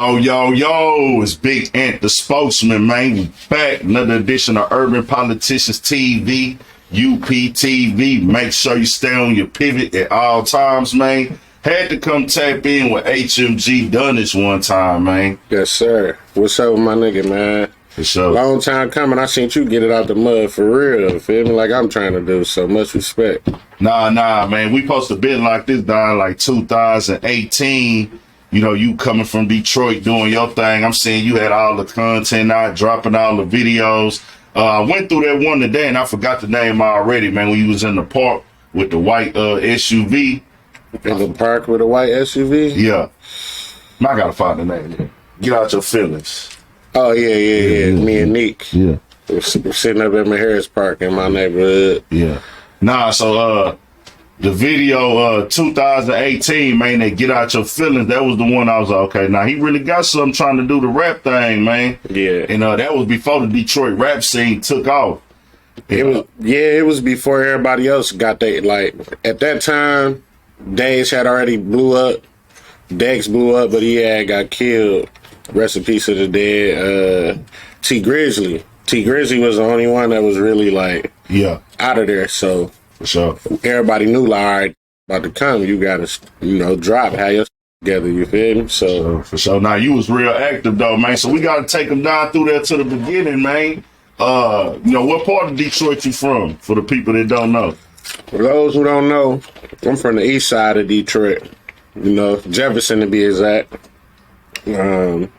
Oh, yo, it's Big Ant, the spokesman, man. We back. Another edition of Urban Politicians TV, UPTV. Make sure you stay on your pivot at all times, man. Had to come tap in with HMG Dunnies one time, man. Yes, sir. What's up with my nigga, man? For sure. Long time coming. I seen you get it out the mud for real. Feel me? Like I'm trying to do. So much respect. Nah, man. We supposed to been like this down like 2018. You know, you coming from Detroit doing your thing. I'm seeing you had all the content out, dropping all the videos. I went through that one today and I forgot the name already, man, when you was in the park with the white SUV. In the park with a white SUV? Yeah. I gotta find the name here. Get out your feelings. Oh, yeah. Me and Nick. Yeah. We're sitting up at my Harris Park in my neighborhood. Yeah. Nah, so the video 2018, man, they Get Out Your Feelings, that was the one I was like, okay, now he really got something trying to do the rap thing, man. Yeah. And that was before the Detroit rap scene took off. It was before everybody else got that. Like, at that time, Days had already blew up. Dex blew up, but he had got killed. Rest in peace of the dead. T Grizzly. T Grizzly was the only one that was really, like, out of there, so... For sure. Everybody knew, like, all right, about to come. You got to, drop, have your together, you feel me? So, for sure. Now, you was real active, though, man. So, we got to take them down through there to the beginning, man. What part of Detroit you from, for the people that don't know? For those who don't know, I'm from the east side of Detroit. Jefferson to be exact. Born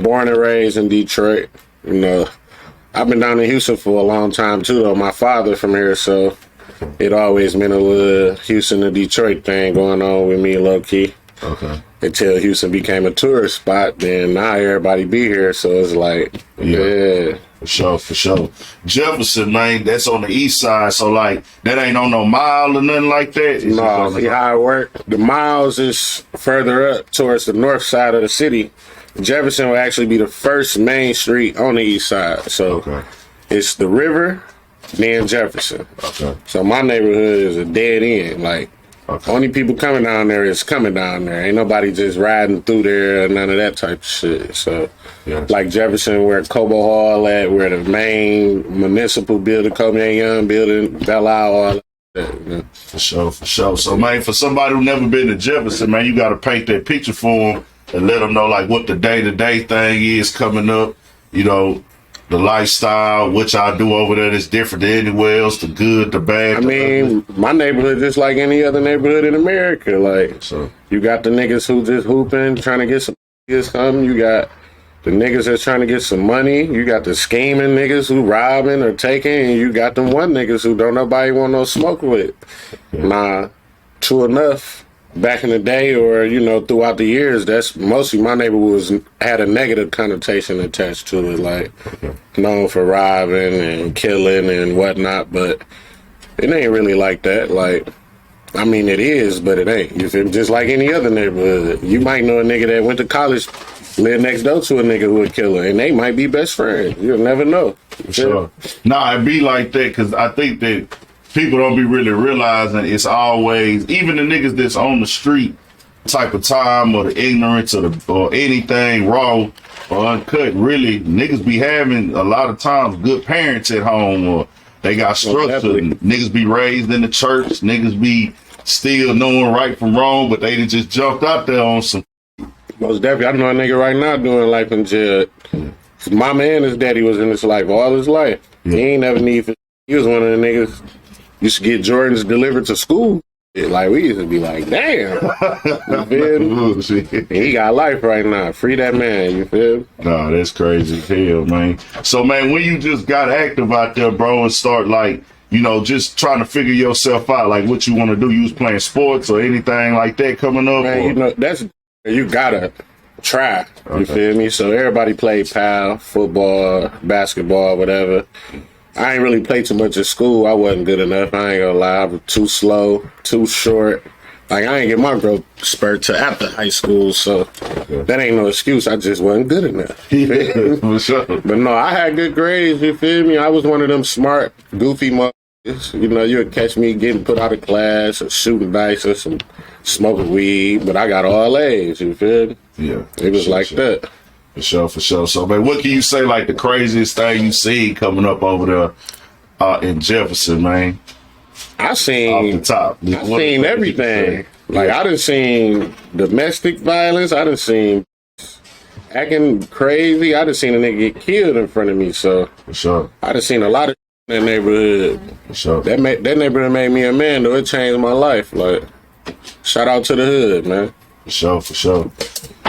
and raised in Detroit. I've been down in Houston for a long time, too, though. My father from here, so... It always been a little Houston to Detroit thing going on with me, low key. Okay. Until Houston became a tourist spot, then now everybody be here, so it's like, yeah. For sure. Jefferson, man, that's on the east side, so like that ain't on no mile or nothing like that. No, see how it work. The miles is further up towards the north side of the city. Jefferson will actually be the first main street on the east side. So it's the river. Then Jefferson. Okay. So my neighborhood is a dead end. Like, only people coming down there is coming down there. Ain't nobody just riding through there or none of that type of shit. So, like Jefferson, where Cobo Hall at, where the main municipal building, Kobe Young building, Belle Isle, all that. For sure. So, man, for somebody who never been to Jefferson, man, you got to paint that picture for them and let them know, like, what the day-to-day thing is coming up, the lifestyle, what y'all do over there that's different than anywhere else, the good, the bad. I mean, my neighborhood just like any other neighborhood in America. Like, you got the niggas who just hooping, trying to get something. You got the niggas that's trying to get some money. You got the scheming niggas who robbing or taking. And you got them one niggas who don't nobody want no smoke with. Nah, true enough. Back in the day, or throughout the years, that's mostly my neighborhood had a negative connotation attached to it, like known for robbing and killing and whatnot. But it ain't really like that. Like, I mean, it is, but it ain't. You feel me? Just like any other neighborhood, you might know a nigga that went to college, live next door to a nigga who would kill her, and they might be best friends. You'll never know. Sure. Nah, it be like that because I think that. People don't be really realizing it's always, even the niggas that's on the street type of time or the ignorance or anything raw or uncut, really, niggas be having a lot of times good parents at home or they got structure. Niggas be raised in the church. Niggas be still knowing right from wrong, but they just jumped out there on some. Most definitely. I know a nigga right now doing life in jail. His mama and his daddy was in this life all his life. He ain't never need for. He was one of the niggas. Used to get Jordans delivered to school. Like, we used to be like, damn. You feel me? And he got life right now. Free that man, you feel me? Nah, that's crazy as hell, man. So, man, when you just got active out there, bro, and start, like, just trying to figure yourself out, like, what you want to do, you was playing sports or anything like that coming up? Man, you gotta try, you feel me? So, everybody played pal, football, basketball, whatever. I ain't really played too much at school. I wasn't good enough. I ain't gonna lie. I was too slow, too short. Like, I ain't get my growth spurt till after high school, so that ain't no excuse. I just wasn't good enough. For sure. But no, I had good grades, you feel me? I was one of them smart, goofy You know, you'll catch me getting put out of class or shooting dice or some smoking weed, but I got all A's, you feel me? Yeah. It was like that. For sure. So, man, what can you say, like, the craziest thing you see coming up over there in Jefferson, man? I seen off the top. I seen everything. Like, I done seen domestic violence. I done seen acting crazy. I done seen a nigga get killed in front of me. So, for sure. I done seen a lot of in that neighborhood. For sure. That neighborhood made me a man, though. It changed my life. Like, shout out to the hood, man. For sure.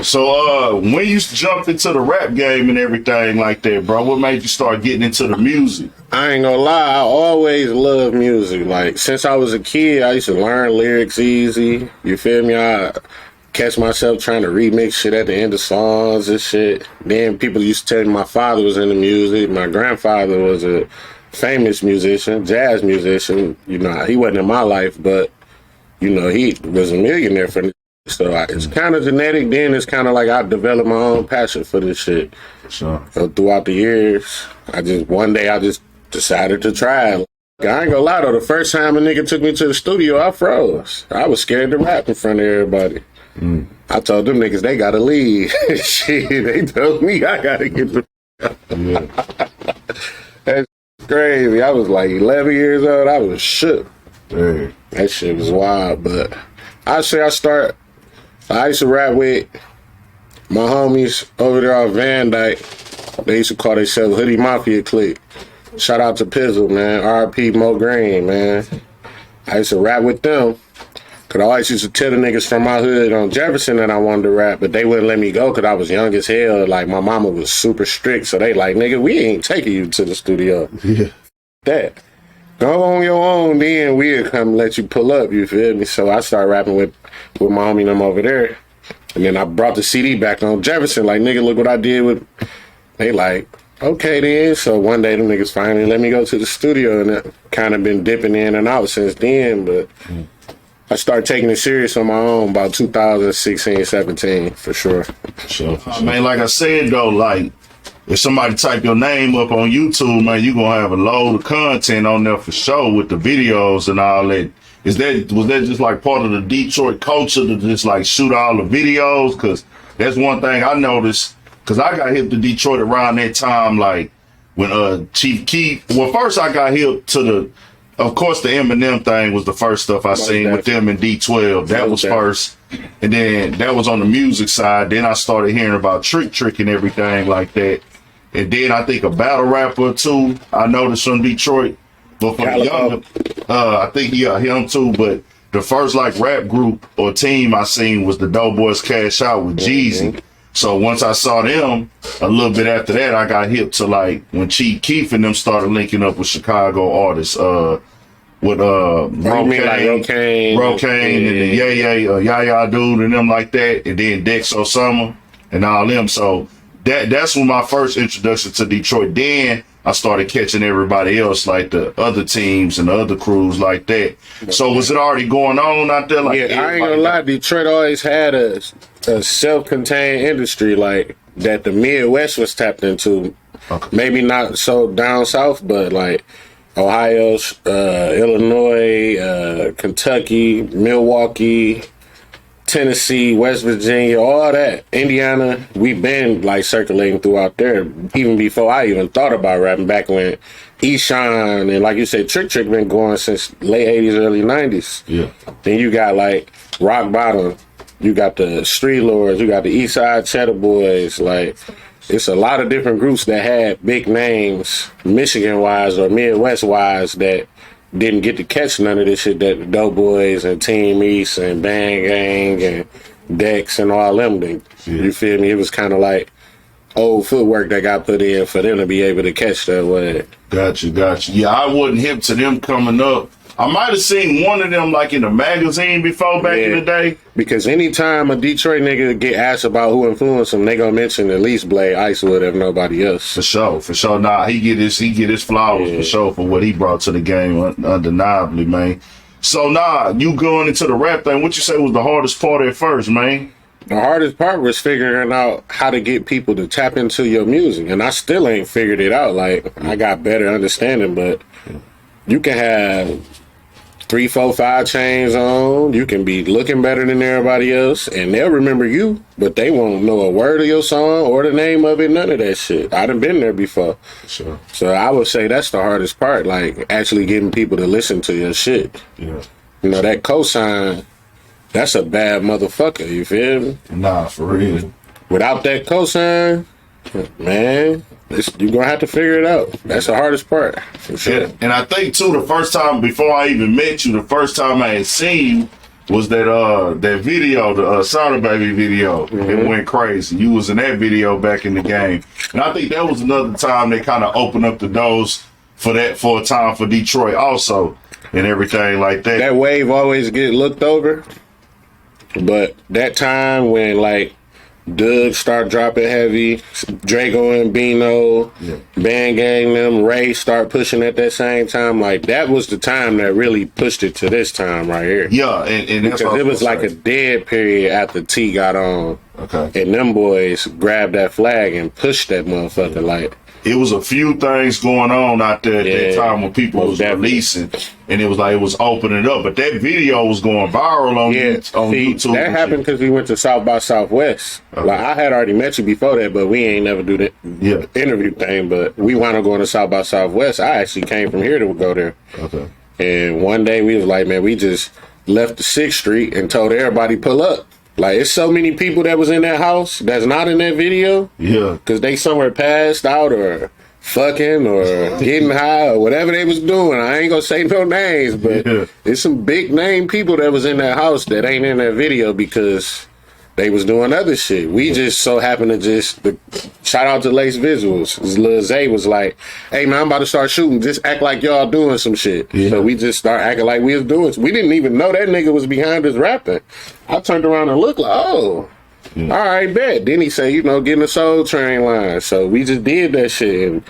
So, when you jumped into the rap game and everything like that, bro, what made you start getting into the music? I ain't gonna lie, I always loved music. Like, since I was a kid, I used to learn lyrics easy. You feel me? I catch myself trying to remix shit at the end of songs and shit. Then people used to tell me my father was into music. My grandfather was a famous musician, jazz musician. You know, he wasn't in my life, but, you know, he was a millionaire for this. So it's kind of genetic. Then it's kind of like I developed my own passion for this shit. Sure. So throughout the years, one day I just decided to try it. I ain't gonna lie though, the first time a nigga took me to the studio, I froze. I was scared to rap in front of everybody. I told them niggas they gotta leave. Shit, they told me I gotta get the That's crazy. I was like 11 years old. I was shook. Hey. That shit was wild, but I say I used to rap with my homies over there on Van Dyke. They used to call themselves Hoodie Mafia Clique. Shout out to Pizzle, man. R.P. Mo Green, man. I used to rap with them. Cause I always used to tell the niggas from my hood on Jefferson that I wanted to rap, but they wouldn't let me go cause I was young as hell. Like, my mama was super strict, so they like, nigga, we ain't taking you to the studio. Yeah. That. Go on your own, then we'll come let you pull up, you feel me? So I started rapping with my homie and them over there. And then I brought the CD back on Jefferson, like, nigga, look what I did with... They like, okay then. So one day them niggas finally let me go to the studio, and I kind of been dipping in and out since then, but I started taking it serious on my own about 2016, 17, for sure. Sure. Man, like I said, though, like, if somebody type your name up on YouTube, man, you gonna have a load of content on there for sure with the videos and all that. Was that just like part of the Detroit culture to just like shoot all the videos? Cause that's one thing I noticed. Cause I got hip to Detroit around that time, like when Chief Keef. Well, first I got hip to of course the Eminem thing was the first stuff I seen with them in D12. That was first, and then that was on the music side. Then I started hearing about Trick and everything like that. And then I think a battle rapper or two I noticed from Detroit. But for the younger, I think him too. But the first like rap group or team I seen was the Doughboys Cash Out with Jeezy. So once I saw them, a little bit after that, I got hip to like when Chief Keef and them started linking up with Chicago artists, with Rocaine and the Yaya Dude and them like that, and then Dex Osama and all them. So that's when my first introduction to Detroit. Then I started catching everybody else, like the other teams and the other crews like that. So was it already going on out there? Like, yeah, I ain't gonna lie, Detroit always had a self-contained industry like that the Midwest was tapped into. Okay. Maybe not so down south, but like Ohio, Illinois, Kentucky, Milwaukee, Tennessee, West Virginia, all that. Indiana, we've been like circulating throughout there even before I even thought about rapping, back when Eshawn and like you said, Trick been going since late 80s, early 90s. Yeah. Then you got like Rock Bottom, you got the Street Lords, you got the East Side Cheddar Boys. Like, it's a lot of different groups that had big names, Michigan-wise or Midwest-wise, that didn't get to catch none of this shit that the Doughboys and Team East and Bang Gang and Dex and all them did. Yeah. You feel me? It was kind of like old footwork that got put in for them to be able to catch that way. Gotcha. Yeah, I wasn't hip to them coming up. I might have seen one of them like in a magazine before back in the day. Because anytime a Detroit nigga get asked about who influenced him, they gonna mention at least Blade Icewood if nobody else. For sure. Nah, he get his flowers for sure for what he brought to the game, undeniably, man. So you going into the rap thing, what you say was the hardest part at first, man? The hardest part was figuring out how to get people to tap into your music, and I still ain't figured it out. Like, I got better understanding, but You can have 3, 4, 5 chains on. You can be looking better than everybody else, and they'll remember you, but they won't know a word of your song or the name of it, none of that shit. I done been there before. Sure. So I would say that's the hardest part, like actually getting people to listen to your shit. Yeah. You know, that cosign, that's a bad motherfucker, you feel me? Nah, for real. Without that cosign, man, you're gonna have to figure it out. That's the hardest part, for sure. Yeah. And I think too, the first time before I even met you, the first time I had seen you was that video, the Soda Baby video. It went crazy. You was in that video back in the game, and I think that was another time they kind of opened up the doors for a time for Detroit also, and everything like that. That wave always get looked over, but that time when like Doug start dropping heavy, Draco and Bino, Band Gang them, Ray start pushing at that same time. Like that was the time that really pushed it to this time right here. Yeah, and that's because it was like a dead period after T got on. Okay. And them boys grabbed that flag and pushed that motherfucker like. It was a few things going on out there at that time when people was releasing, and it was opening up. But that video was going viral on YouTube. That happened because we went to South by Southwest. Okay. Like I had already met you before that, but we ain't never do that interview thing. But we wound up going to South by Southwest. I actually came from here to go there. Okay. And one day we was like, man, we just left the 6th Street and told everybody pull up. Like, it's so many people that was in that house that's not in that video. Yeah. Because they somewhere passed out or fucking or getting high or whatever they was doing. I ain't going to say no names, but there's some big name people that was in that house that ain't in that video because they was doing other shit. We just so happened to shout out to Lace Visuals. Lil Zay was like, hey man, I'm about to start shooting. Just act like y'all doing some shit. Yeah. So we just start acting like we was doing. We didn't even know that nigga was behind us rapping. I turned around and looked like, all right, bet. Then he said, getting a Soul Train line. So we just did that shit. And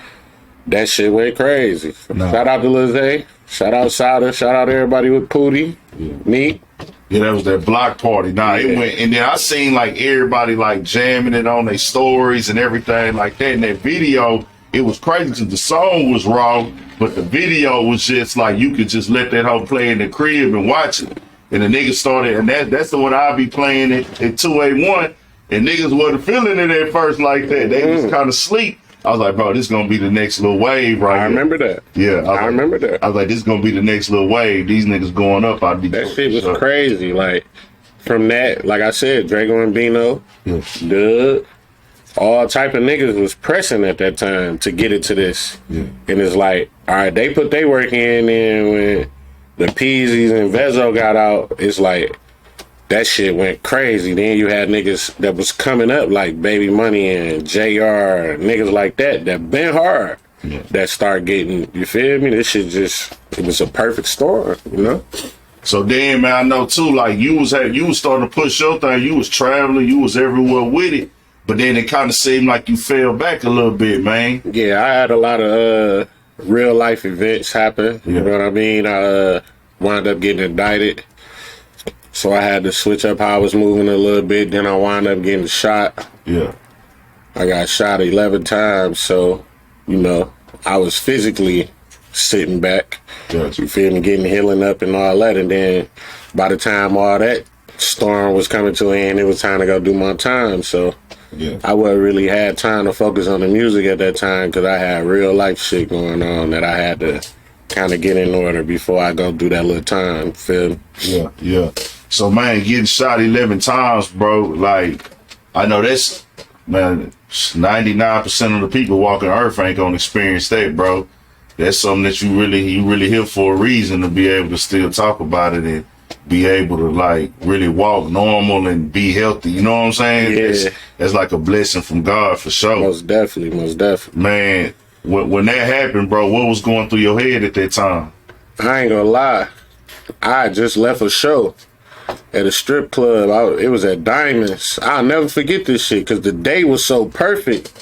that shit went crazy. Shout out to Lil Zay. Shout out Sada. Shout out everybody with Pootie. Neat. Yeah, that was that block party. It went, and then I seen like everybody like jamming it on their stories and everything like that. In that video, it was crazy because the song was raw, but the video was just like you could just let that whole play in the crib and watch it. And the niggas started, and that's the one I'll be playing at 281. And niggas wasn't feeling it at first like that. They was kind of sleep. I was like, bro, this is going to be the next little wave right here. I remember that. Yeah. I remember that. I was like, this is going to be the next little wave. These niggas going up. That shit was crazy. Like, from that, like I said, Draco and Bino, Doug, all type of niggas was pressing at that time to get it to this. Yeah. And it's like, all right, they put their work in, and when the Peasies and Vezo got out, it's like, that shit went crazy. Then you had niggas that was coming up like Baby Money and JR, niggas like that been hard. Yeah. That start getting, you feel me? This shit it was a perfect storm, So then, man, I know too, like you was starting to push your thing. You was traveling, you was everywhere with it. But then it kind of seemed like you fell back a little bit, man. Yeah, I had a lot of real life events happen. You know what I mean? I wound up getting indicted. So I had to switch up how I was moving a little bit. Then I wound up getting shot. Yeah. I got shot 11 times. So, I was physically sitting back. Gotcha. You feel me? Getting healing up and all that. And then by the time all that storm was coming to an end, it was time to go do my time. So I wasn't really had time to focus on the music at that time because I had real life shit going on that I had to kind of get in order before I go do that little time. Feel me? Yeah. So, man, getting shot 11 times, bro, like, I know that's, man, 99% of the people walking Earth ain't gonna experience that, bro. That's something that you really here for a reason to be able to still talk about it and be able to, like, really walk normal and be healthy. You know what I'm saying? Yeah. That's like a blessing from God for sure. Most definitely. Man, when that happened, bro, what was going through your head at that time? I ain't gonna lie. I just left a show at a strip club. It was at Diamonds. I'll never forget this shit because the day was so perfect.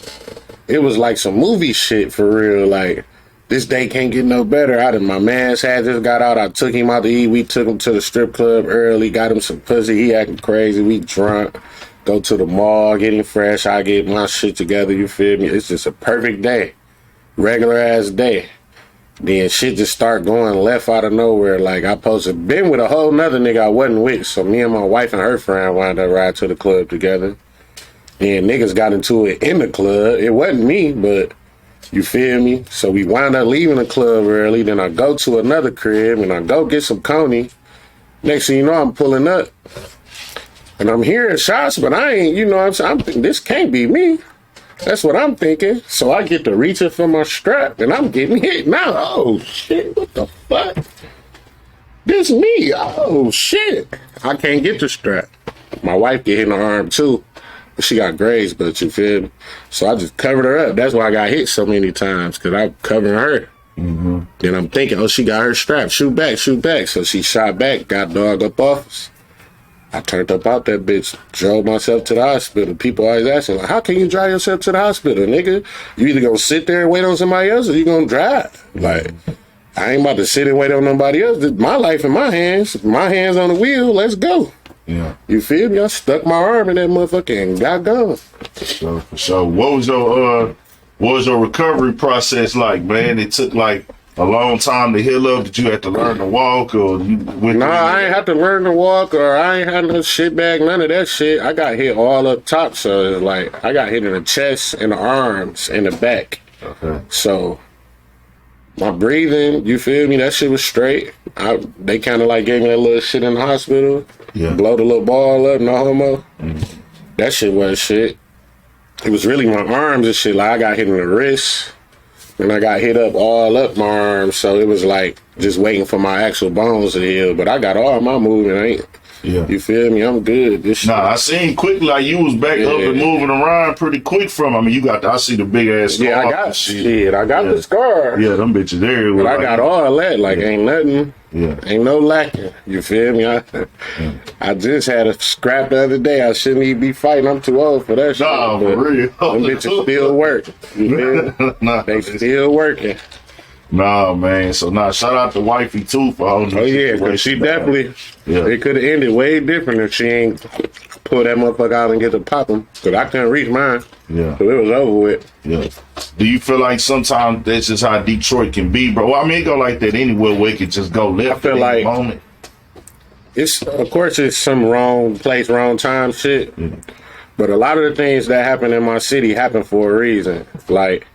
It was like some movie shit for real. Like, this day can't get no better. My man's had just got out. I took him out to eat. We took him to the strip club early, got him some pussy. He acting crazy. We drunk. Go to the mall, getting fresh. I get my shit together. You feel me? It's just a perfect day. Regular ass day. Then shit just start going left out of nowhere. Like I posted, been with a whole nother nigga I wasn't with. So me and my wife and her friend wound up riding to the club together. And niggas got into it in the club. It wasn't me, but you feel me? So we wound up leaving the club early. Then I go to another crib and I go get some Coney. Next thing you know, I'm pulling up. And I'm hearing shots, but I ain't, you know what I'm saying? I'm thinking, this can't be me. That's what I'm thinking. So I get to reaching for my strap and I'm getting hit now. Oh shit, what the fuck? This me. Oh shit. I can't get the strap. My wife get hit in the arm too. She got grazed, but you feel me? So I just covered her up. That's why I got hit so many times, because I'm covering her. Mm-hmm. Then I'm thinking, oh, she got her strap. Shoot back, shoot back. So she shot back, got dog up off us. I turned up out that bitch, drove myself to the hospital. People always asking, like, how can you drive yourself to the hospital, nigga? You either gonna sit there and wait on somebody else or you gonna drive. Like, I ain't about to sit and wait on nobody else. My life in my hands on the wheel, let's go. Yeah. You feel me? I stuck my arm in that motherfucker and got gone. So what was your recovery process like, man? It took like a long time to heal up. Did you have to learn to walk, or you went? Nah, I ain't have to learn to walk, or I ain't had no shit bag, none of that shit. I got hit all up top, so it's like I got hit in the chest, in the arms, in the back. Okay. So my breathing, you feel me? That shit was straight. They kind of like gave me that little shit in the hospital. Yeah. Blow the little ball up, no homo. Mm-hmm. That shit wasn't shit. It was really my arms and shit. Like I got hit in the wrist. And I got hit up all up my arms, so it was like just waiting for my actual bones to heal. But I got all my movement, you feel me? I'm good. This shit. Nah, I seen quick like you was back up and moving around pretty quick from. I mean, you got. I see the big ass scar. Yeah, I got shit. I got the scar. Yeah, them bitches there. But I got all that. Like ain't nothing. Yeah. Ain't no lacking. You feel me? I just had a scrap the other day. I shouldn't even be fighting. I'm too old for that shit. Nah, for real. Them bitches still work. You feel me? Nah, they still working. Nah, man. So, shout out to wifey, too, for holding Oh, yeah, because she definitely, it could have ended way different if she ain't pull that motherfucker out and get to pop him. Because I couldn't reach mine. Yeah. So it was over with. Yeah. Do you feel like sometimes that's just how Detroit can be, bro? Well, I mean, it go like that anywhere where it can just go left. I feel like moment. Of course, it's some wrong place, wrong time shit. Yeah. But a lot of the things that happen in my city happen for a reason. Like,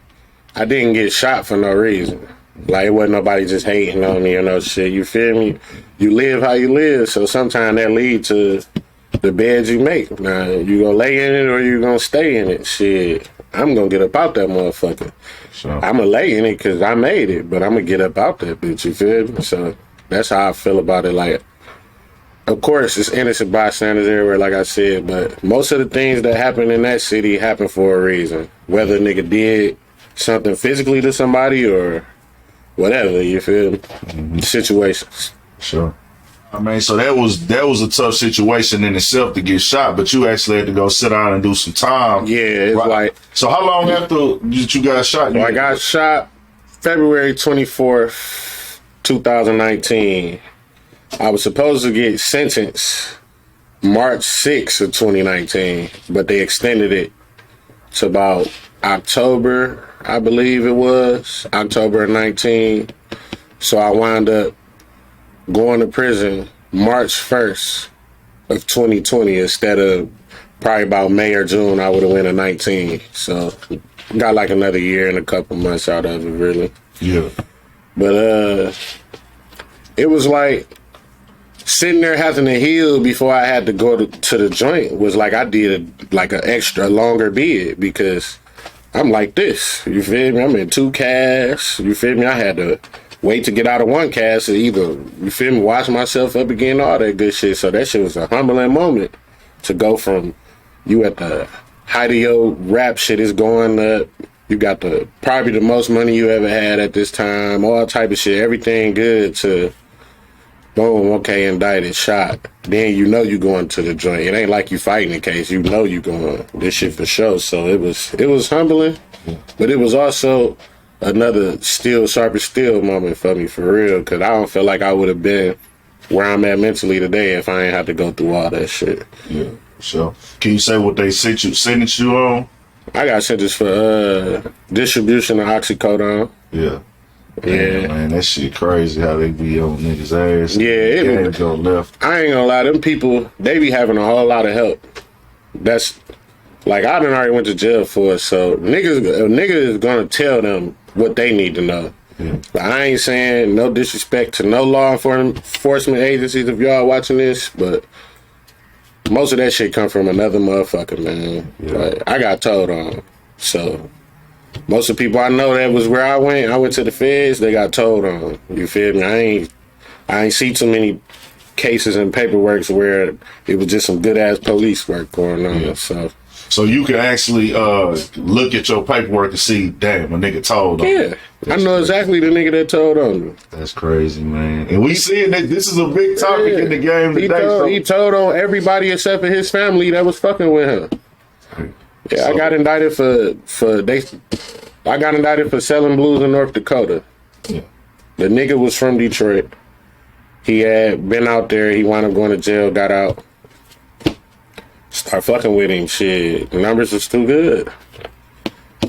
I didn't get shot for no reason. Like, it wasn't nobody just hating on me or no shit. You feel me? You live how you live, so sometimes that lead to the bed you make. Now, you gonna lay in it or you gonna stay in it? Shit, I'm gonna get up out that motherfucker. Sure. I'm gonna lay in it because I made it, but I'm gonna get up out that bitch, you feel me? So that's how I feel about it. Like, of course, it's innocent bystanders everywhere, like I said, but most of the things that happen in that city happen for a reason. Whether a nigga did something physically to somebody or whatever, you feel me? Mm-hmm. Situations. Sure. I mean, so that was a tough situation in itself to get shot, but you actually had to go sit down and do some time. Yeah, it's right. Like. So how long after did you got shot? I got shot February 24th, 2019. I was supposed to get sentenced March 6th of 2019, but they extended it to about October, I believe it was, October 19. So I wound up going to prison March 1st of 2020 instead of probably about May or June. I would have went to 19. So got like another year and a couple months out of it, really. Yeah. But it was like sitting there having to heal before I had to go to the joint was like I did an extra longer bid because I'm like this. You feel me? I'm in 2 casts. You feel me? I had to wait to get out of 1 cast to either, you feel me, wash myself up again, all that good shit. So that shit was a humbling moment to go from you at the height of your rap shit is going up. You got probably the most money you ever had at this time, all type of shit, everything good to boom, okay, indicted, shot. Then you know you going to the joint. It ain't like you fighting the case. You know you going this shit for sure. So it was humbling, but it was also another steel, sharper steel moment for me, for real, because I don't feel like I would have been where I'm at mentally today if I ain't had to go through all that shit. Yeah, so can you say what they sentenced you on? I got sentenced for distribution of oxycodone. Yeah. Yeah, man, that shit crazy how they be on niggas' ass. Yeah, it would go left. I ain't gonna lie, them people, they be having a whole lot of help. That's like I done already went to jail for it, so a nigga is gonna tell them what they need to know. Yeah. But I ain't saying no disrespect to no law enforcement agencies if y'all watching this, but most of that shit come from another motherfucker, man. Yeah. Like, I got told on. So most of the people I know that was where I went to the feds, they got told on. You feel me? I ain't see too many cases and paperwork where it was just some good ass police work going on. Yeah. So you can actually look at your paperwork and see, damn, a nigga told on. Yeah, I know exactly the nigga that told on me. That's crazy, man. And we seeing that this is a big topic in the game today. He told on everybody except for his family that was fucking with him. Yeah, I got indicted I got indicted for selling blues in North Dakota. Yeah. The nigga was from Detroit. He had been out there. He wound up going to jail, got out. Start fucking with him. Shit, the numbers was too good.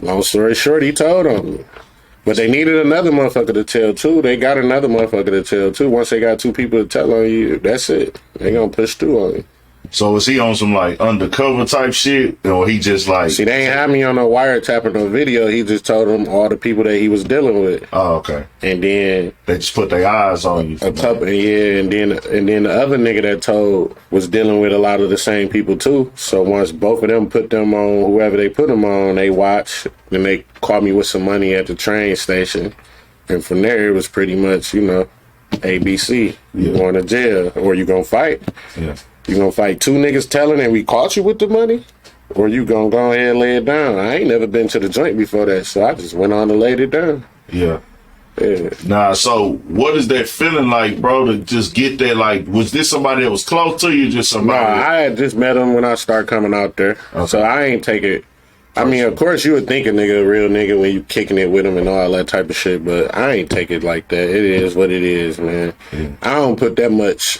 Long story short, he told on me. But they needed another motherfucker to tell too. They got another motherfucker to tell too. Once they got two people to tell on you, that's it. They gonna push through on you. So is he on some like undercover type shit, or he just like? See, they ain't had me on no wiretap or no video. He just told them all the people that he was dealing with. Oh, okay. And then they just put their eyes on you. A couple, yeah. And then the other nigga that told was dealing with a lot of the same people too. So once both of them put them on, whoever they put them on, they watch. Then they called me with some money at the train station, and from there it was pretty much, you know, ABC. You going to jail or you gonna fight? Yeah. You gonna fight two niggas telling and we caught you with the money? Or you gonna go ahead and lay it down? I ain't never been to the joint before that, so I just went on and laid it down. Yeah. Yeah. Nah, so what is that feeling like, bro, to just get that? Like, was this somebody that was close to you, just somebody? Nah, I had just met him when I started coming out there. Okay. So I ain't take it. I mean, of course, you would think a nigga a real nigga when you kicking it with him and all that type of shit, but I ain't take it like that. It is what it is, man. Yeah. I don't put that much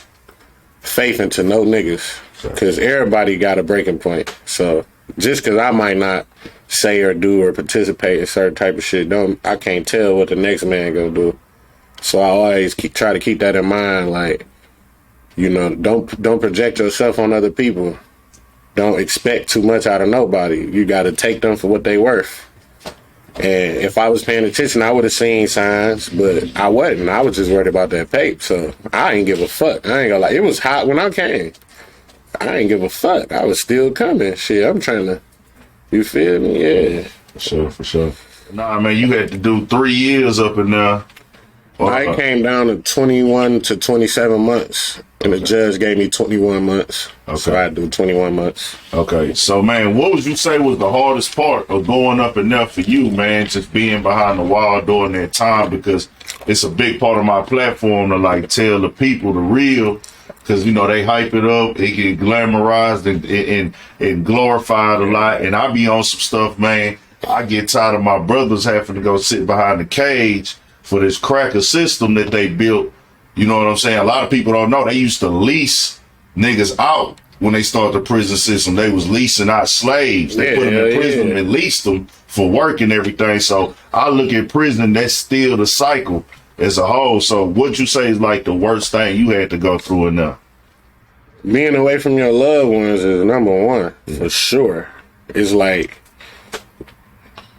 faith into no niggas because everybody got a breaking point. So just because I might not say or do or participate in certain type of shit, I can't tell what the next man gonna do. So I always try to keep that in mind. Like, you know, don't project yourself on other people. Don't expect too much out of nobody. You got to take them for what they worth. And if I was paying attention, I would have seen signs, but I wasn't. I was just worried about that pape, so I ain't give a fuck. I ain't gonna lie. It was hot when I came. I ain't give a fuck. I was still coming. Shit, I'm trying to, you feel me? Yeah. For sure. Nah, man, you had to do 3 years up in there. I came down to 21 to 27 months, and the judge gave me 21 months. Okay. So I had to do 21 months. Okay. So, man, what would you say was the hardest part of going up in there for you, man, just being behind the wall during that time? Because it's a big part of my platform to, like, tell the people the real, because, you know, they hype it up, it get glamorized and glorified a lot, and I be on some stuff, man. I get tired of my brothers having to go sit behind the cage for this cracker system that they built. You know what I'm saying? A lot of people don't know. They used to lease niggas out when they started the prison system. They was leasing out slaves. They put them in prison and leased them for work and everything. So I look at prison, that's still the cycle as a whole. So what you say is like the worst thing you had to go through in there? Being away from your loved ones is number one, for sure. It's like,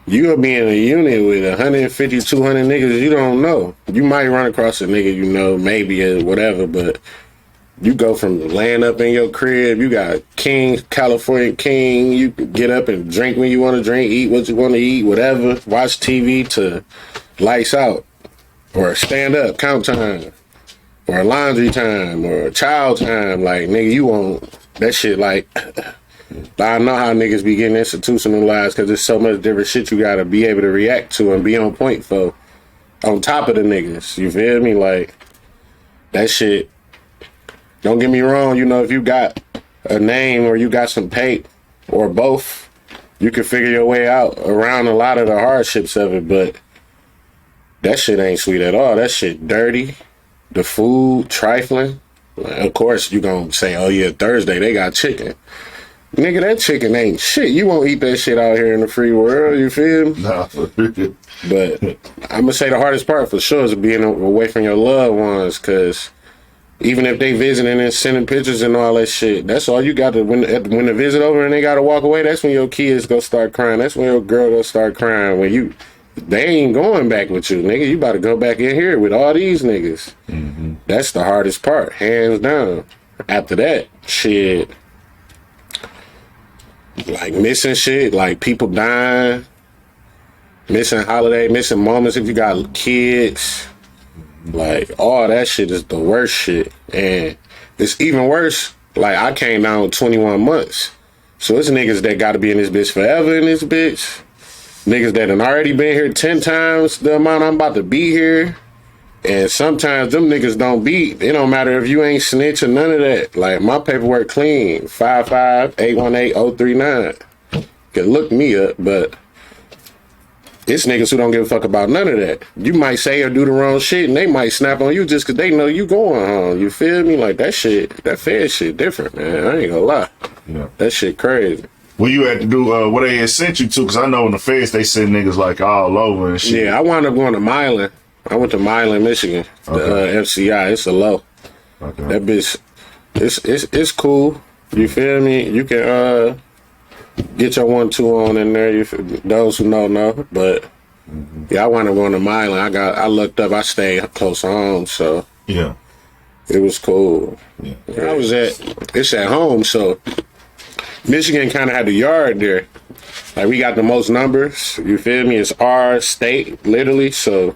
you'll be in a unit with 150, 200 niggas you don't know. You might run across a nigga you know, maybe or whatever, but you go from laying up in your crib, you got King, California King, you can get up and drink when you want to drink, eat what you want to eat, whatever, watch TV to lights out, or stand up, count time, or laundry time, or child time. Like, nigga, you want that shit like... I know how niggas be getting institutionalized because there's so much different shit you gotta be able to react to and be on point for on top of the niggas. You feel me? Like, that shit, don't get me wrong, you know, if you got a name or you got some pape or both, you can figure your way out around a lot of the hardships of it, but that shit ain't sweet at all. That shit dirty. The food, trifling. Of course, you gonna say, oh yeah, Thursday they got chicken. Nigga, that chicken ain't shit. You won't eat that shit out here in the free world, you feel me? Nah, But I'm gonna say the hardest part for sure is being away from your loved ones, cause even if they visiting and sending pictures and all that shit, that's all you got to, when the visit over and they gotta walk away, that's when your kids go start crying. That's when your girl go start crying. They ain't going back with you, nigga. You about to go back in here with all these niggas. Mm-hmm. That's the hardest part, hands down. After that, shit, like missing shit, like people dying, missing holiday, missing moments if you got kids. Like, all that shit is the worst shit. And it's even worse, like, I came down with 21 months. So it's niggas that gotta be in this bitch forever in this bitch. Niggas that done already been here 10 times the amount I'm about to be here. And sometimes them niggas don't beat. It don't matter if you ain't snitch or none of that. Like, my paperwork clean. 55-818-039. You can look me up, but it's niggas who don't give a fuck about none of that. You might say or do the wrong shit, and they might snap on you just because they know you going home. You feel me? Like, that shit, that Fed shit different, man. I ain't gonna lie. Yeah. That shit crazy. Well, you had to do what they had sent you to, because I know in the Feds they send niggas like all over and shit. Yeah, I wound up going to Milan. I went to Milan, Michigan. Okay. The FCI. It's a low. Okay. That bitch, it's cool. You feel me? You can get your 1-2 on in there. Those who know. But yeah, I wound up going to Milan. I looked up. I stayed close to home, so yeah, it was cool. Yeah. It's at home, so Michigan kind of had the yard there. Like, we got the most numbers. You feel me? It's our state, literally. So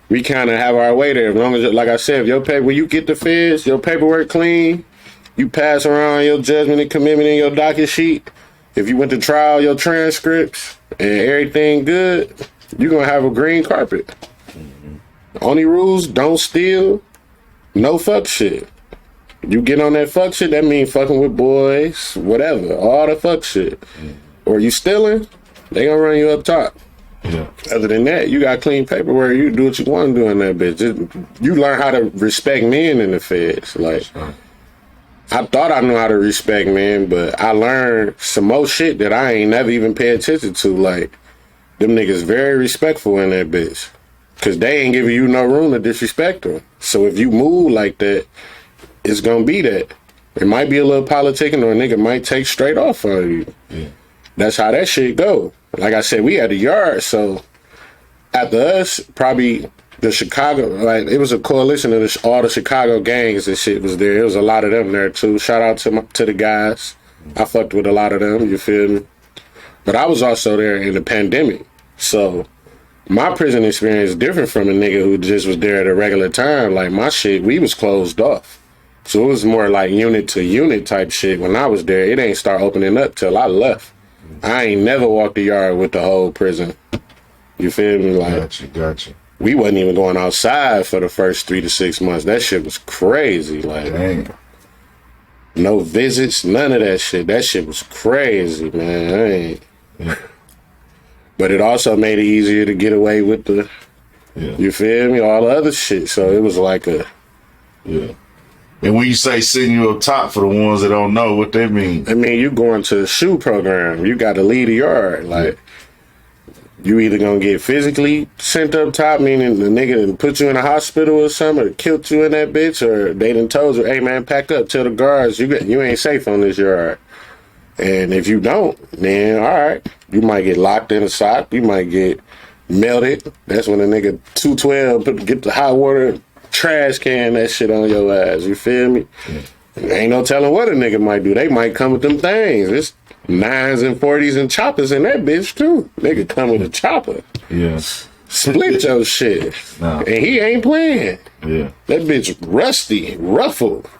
we kind of have our way there. As long as, like I said, when you get the Feds, your paperwork clean, you pass around your judgment and commitment in your docket sheet. If you went to trial, your transcripts and everything good, you're gonna have a green carpet. Only rules: don't steal, no fuck shit. You get on that fuck shit, that mean fucking with boys, whatever, all the fuck shit. Or you stealing, they gonna run you up top. Yeah. Other than that, you got clean paperwork, you do what you want to do in that bitch. You learn how to respect men in the Feds. Like, I thought I knew how to respect men, but I learned some more shit that I ain't never even paid attention to. Like, them niggas very respectful in that bitch. Cause they ain't giving you no room to disrespect them. So if you move like that, it's gonna be that. It might be a little politicking, or a nigga might take straight off on you. Yeah. That's how that shit go. Like I said, we had a yard, so after us, probably the Chicago, like, it was a coalition of all the Chicago gangs and shit was there. There was a lot of them there too. Shout out to the guys. I fucked with a lot of them, you feel me? But I was also there in the pandemic. So my prison experience is different from a nigga who just was there at a regular time. Like, my shit, we was closed off. So it was more like unit to unit type shit when I was there. It ain't start opening up till I left. I ain't never walked the yard with the whole prison. You feel me? Like, Gotcha. We wasn't even going outside for the first 3 to 6 months. That shit was crazy. Like, dang. No visits, none of that shit. That shit was crazy, man. But it also made it easier to get away with you feel me? All the other shit. So it was like And when you say sitting you up top, for the ones that don't know, what that mean? I mean, you going to the SHU program. You got to lead the yard. Like, you either going to get physically sent up top, meaning the nigga done put you in a hospital or something, or killed you in that bitch, or they done told you, hey, man, pack up, tell the guards you ain't safe on this yard. And if you don't, then, all right, you might get locked in a sock. You might get melted. That's when the nigga 212 get the hot water trash can that shit on your ass. You feel me? Ain't no telling what a nigga might do. They might come with them things. It's 9s and 40s and choppers in that bitch too. Nigga come with a chopper. Yeah. Split your shit. Nah. And he ain't playing. Yeah. That bitch rusty, ruffled.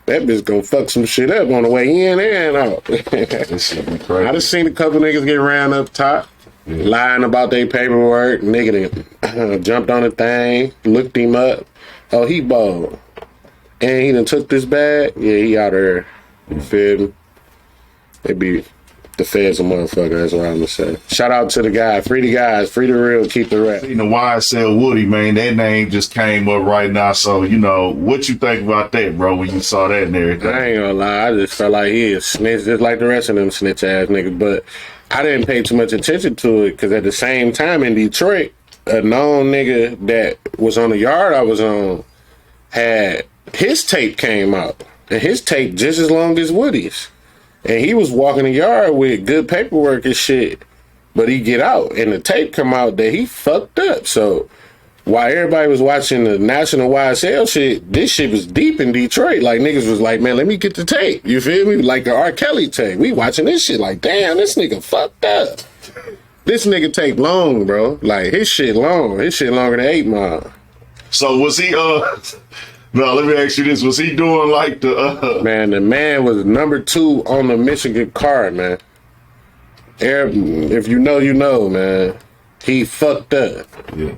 That bitch gonna fuck some shit up on the way in and out. This shit be crazy. I just seen a couple niggas get ran up top. Lying about their paperwork. Nigga jumped on the thing, looked him up. Oh, he bald. And he done took this bag. Yeah, he out there. You feel me? The feds a motherfucker, that's what I'm gonna say. Shout out to the guy. Free the guys, free the real, keep the rap. You know, YSL Woody, man, that name just came up right now. So, you know, what you think about that, bro, when you saw that and everything? I ain't gonna lie, I just felt like he is snitch, just like the rest of them snitch ass niggas. But I didn't pay too much attention to it, because at the same time in Detroit, a known nigga that was on the yard I was on had his tape came out. And his tape just as long as Woody's. And he was walking the yard with good paperwork and shit, but he get out and the tape come out that he fucked up. So while everybody was watching the national YSL shit, this shit was deep in Detroit. Like niggas was like, man, let me get the tape. You feel me? Like the R. Kelly tape. We watching this shit like, damn, this nigga fucked up. This nigga tape long, bro. Like his shit long. His shit longer than 8 Mile. So was he, no, let me ask you this. Was he doing like the, Man, the man was number 2 on the Michigan card, man. If you know, you know, man. He fucked up. Yeah.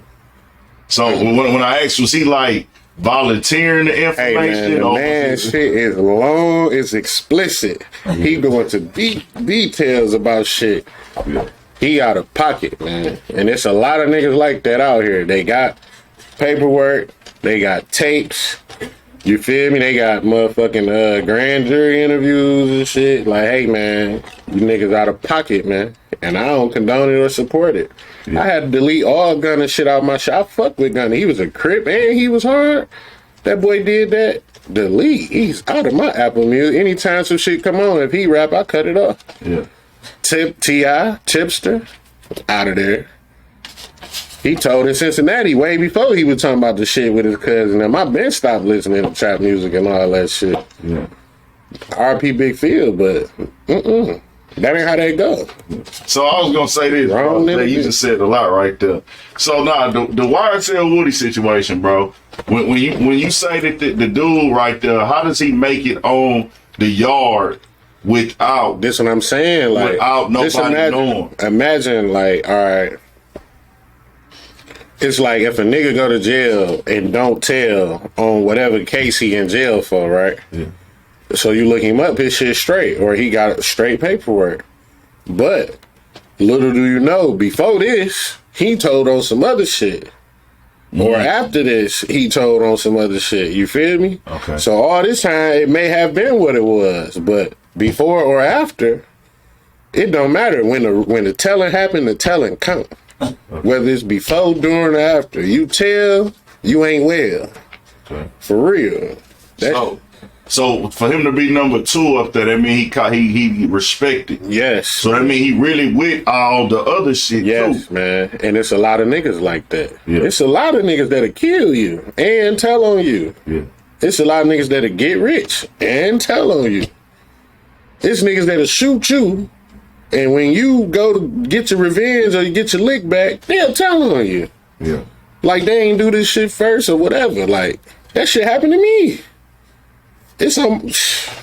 So when I asked, was he like volunteering the information? Hey, man, the man shit is long, it's explicit. He going to deep details about shit. Yeah. He out of pocket, man. And it's a lot of niggas like that out here. They got paperwork, they got tapes. You feel me? They got motherfucking grand jury interviews and shit. Like, hey, man, you niggas out of pocket, man. And I don't condone it or support it. Yeah. I had to delete all Gunna shit out my shit. I fuck with Gunna. He was a crip and he was hard. That boy did that. Delete. He's out of my Apple Music. Anytime some shit come on, if he rap, I cut it off. Yeah. T.I., Tipster, out of there. He told in Cincinnati way before he was talking about the shit with his cousin. Now, my been stopped listening to trap music and all that shit. Yeah. RP Big Field, but that ain't how they go. So I was gonna say this, bro. You just said a lot right there. So nah, the YSL Woody situation, bro. When you say that the dude right there, how does he make it on the yard without? This what I'm saying, like without nobody knowing. Imagine, like, all right. It's like if a nigga go to jail and don't tell on whatever case he in jail for, right? Yeah. So you look him up, his shit straight, or he got straight paperwork. But little do you know, before this, he told on some other shit. Or after this, he told on some other shit. You feel me? Okay. So all this time, it may have been what it was, but before or after, it don't matter. When the telling happened, the telling count. Okay. Whether it's before, during, or after. You tell, you ain't well. Okay. For real. So for him to be number 2 up there, that mean he respected. Yes. So that mean he really with all the other shit yes, too. Man. And it's a lot of niggas like that. Yeah. It's a lot of niggas that'll kill you and tell on you. Yeah. It's a lot of niggas that'll get rich and tell on you. It's niggas that'll shoot you, and when you go to get your revenge or you get your lick back, they'll tell on you. Yeah. Like they ain't do this shit first or whatever. Like, that shit happened to me. It's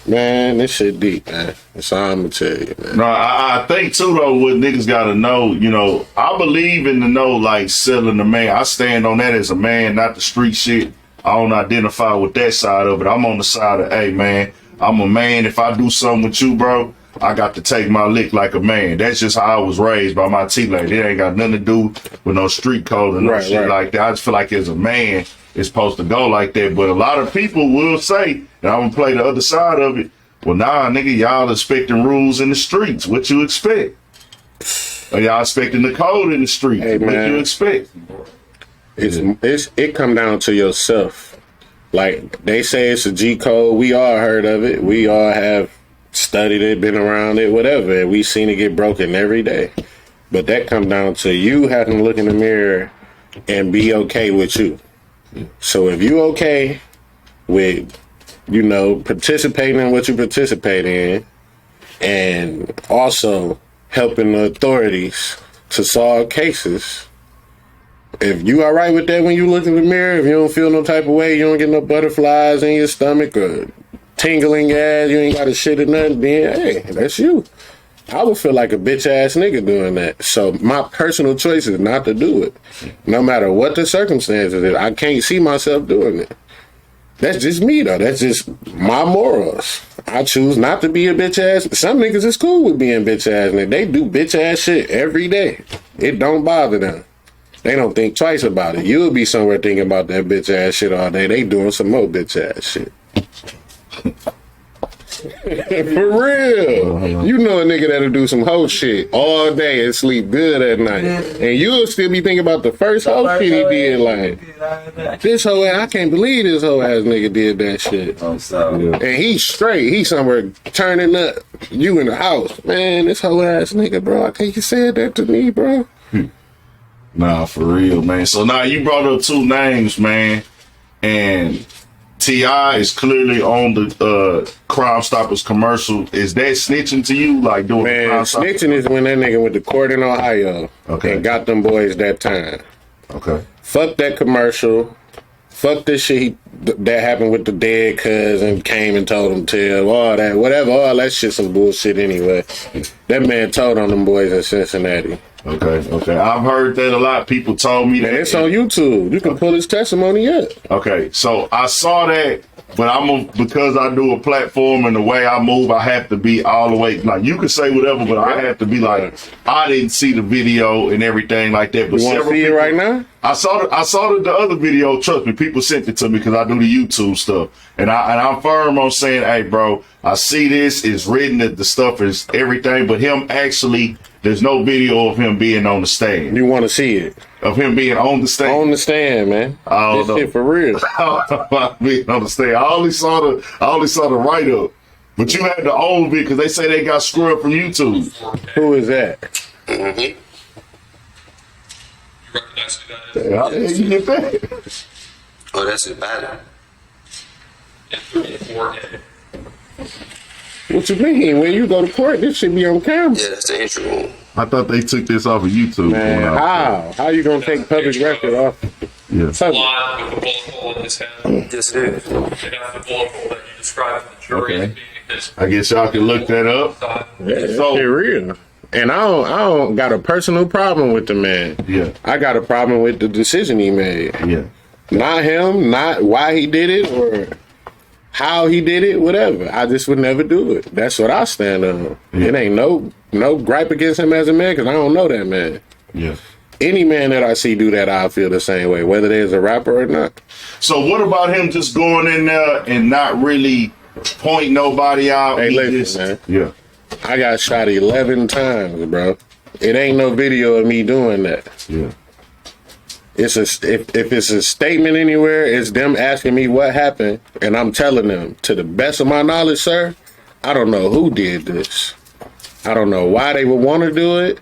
man, this shit deep, man. That's all I'm gonna tell you, man. No, I think too though, what niggas gotta know, you know, I believe in the know, like selling the man. I stand on that as a man, not the street shit. I don't identify with that side of it. I'm on the side of, hey man, I'm a man. If I do something with you, bro, I got to take my lick like a man. That's just how I was raised by my T-lady. It ain't got nothing to do with no street code or no shit like that. I just feel like as a man, it's supposed to go like that. But a lot of people will say, and I'm gonna play the other side of it, well, nah, nigga, y'all expecting rules in the streets. What you expect? Or y'all expecting the code in the streets. Hey, what you expect? It come down to yourself. Like, they say it's a G code. We all heard of it. We all have studied it, been around it, whatever. And we seen it get broken every day. But that come down to you having to look in the mirror and be okay with you. So if you okay with, you know, participating in what you participate in, and also helping the authorities to solve cases, if you all right with that when you look in the mirror, if you don't feel no type of way, you don't get no butterflies in your stomach or tingling ass, you ain't got a shit or nothing, then hey, that's you. I would feel like a bitch ass nigga doing that. So my personal choice is not to do it. No matter what the circumstances is. I can't see myself doing it. That's just me though. That's just my morals. I choose not to be a bitch ass. Some niggas is cool with being bitch ass, and they do bitch ass shit every day. It don't bother them. They don't think twice about it. You'll be somewhere thinking about that bitch ass shit all day. They doing some more bitch ass shit. For real. You know a nigga that'll do some hoe shit all day and sleep good at night. And you'll still be thinking about the first hoe shit he did. Like, this hoe, I can't believe this hoe ass nigga did that shit. And he's straight. He's somewhere turning up. You in the house. Man, this hoe ass nigga, bro. I can't you said that to me, bro. Nah, for real, man. So now you brought up two names, man. And T.I. is clearly on the Crime Stoppers commercial. Is that snitching to you? Like doing man, snitching is when that nigga went to court in Ohio and got them boys that time. Okay. Fuck that commercial. Fuck this shit that happened with the dead cousin, came and told him tell, all that, whatever, all that shit some bullshit anyway. That man told on them boys in Cincinnati. Okay. I've heard that a lot. People told me that. And it's on YouTube. You can pull his testimony up. Okay, so I saw that, but because I do a platform and the way I move, I have to be all the way, like, you can say whatever, but I have to be like, I didn't see the video and everything like that. But you want to see it right now? I saw the other video. Trust me, people sent it to me because I do the YouTube stuff, and I'm firm on saying, hey, bro, I see this. It's written that the stuff is everything, but him actually, there's no video of him being on the stand. You want to see it? Of him being on the stand? On the stand, man. This shit for real. Being on the stand. I only saw the write up, but you had the old video because they say they got scrubbed from YouTube. Who is that? Mm-hmm. You recognize who that is? How the hell you get that? Oh, that's his body. What you mean? When you go to court, this should be on camera. Yeah, that's the entry room. I thought they took this off of YouTube. Man, how? How you gonna take public record off? Yeah. Live with the bullet hole in his head. Yes, it is. They have the bullet hole that you described to the jury as being his. I guess y'all can look that up. Yeah, so real. And I don't got a personal problem with the man. Yeah. I got a problem with the decision he made. Yeah. Not him, not why he did it or how he did it, whatever. I just would never do it. That's what I stand on. Yeah. It ain't no gripe against him as a man because I don't know that man. Yeah. Any man that I see do that, I feel the same way, whether there's a rapper or not. So what about him just going in there and not really point nobody out? Hey, listen, man. Yeah. I got shot 11 times, bro. It ain't no video of me doing that. Yeah. If it's a statement anywhere, it's them asking me what happened, and I'm telling them, to the best of my knowledge, sir, I don't know who did this. I don't know why they would want to do it,